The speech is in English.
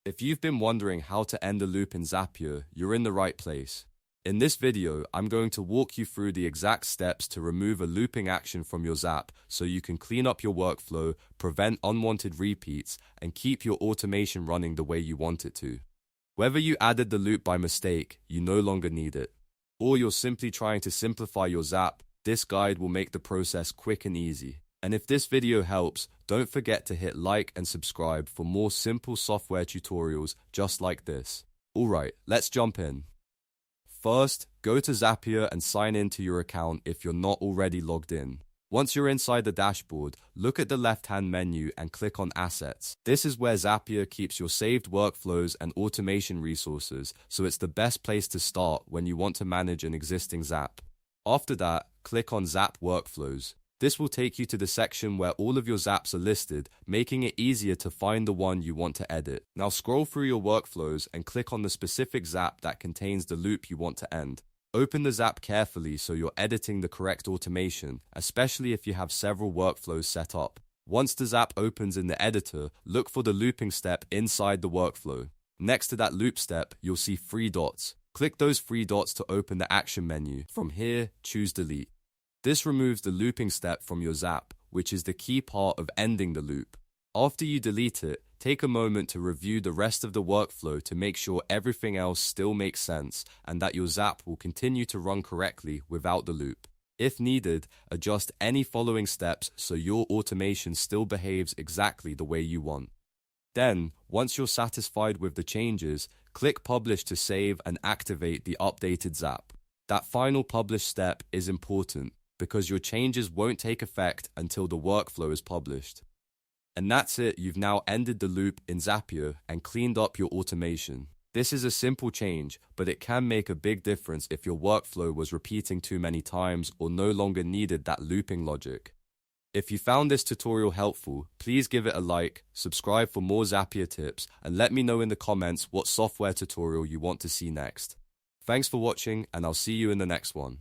If you've been wondering how to end a loop in Zapier, you're in the right place. In this video, I'm going to walk you through the exact steps to remove a looping action from your Zap so you can clean up your workflow, prevent unwanted repeats, and keep your automation running the way you want it to. Whether you added the loop by mistake, you no longer need it, or you're simply trying to simplify your Zap, this guide will make the process quick and easy. And if this video helps, don't forget to hit like and subscribe for more simple software tutorials just like this. Alright, let's jump in. First, go to Zapier and sign in to your account if you're not already logged in. Once you're inside the dashboard, look at the left-hand menu and click on Assets. This is where Zapier keeps your saved workflows and automation resources, so it's the best place to start when you want to manage an existing Zap. After that, click on Zap Workflows. This will take you to the section where all of your Zaps are listed, making it easier to find the one you want to edit. Now scroll through your workflows and click on the specific Zap that contains the loop you want to end. Open the Zap carefully so you're editing the correct automation, especially if you have several workflows set up. Once the Zap opens in the editor, look for the looping step inside the workflow. Next to that loop step, you'll see 3 dots. Click those 3 dots to open the action menu. From here, choose Delete. This removes the looping step from your Zap, which is the key part of ending the loop. After you delete it, take a moment to review the rest of the workflow to make sure everything else still makes sense and that your Zap will continue to run correctly without the loop. If needed, adjust any following steps so your automation still behaves exactly the way you want. Then, once you're satisfied with the changes, click Publish to save and activate the updated Zap. That final publish step is important, because your changes won't take effect until the workflow is published. And that's it, you've now ended the loop in Zapier and cleaned up your automation. This is a simple change, but it can make a big difference if your workflow was repeating too many times or no longer needed that looping logic. If you found this tutorial helpful, please give it a like, subscribe for more Zapier tips, and let me know in the comments what software tutorial you want to see next. Thanks for watching, and I'll see you in the next one.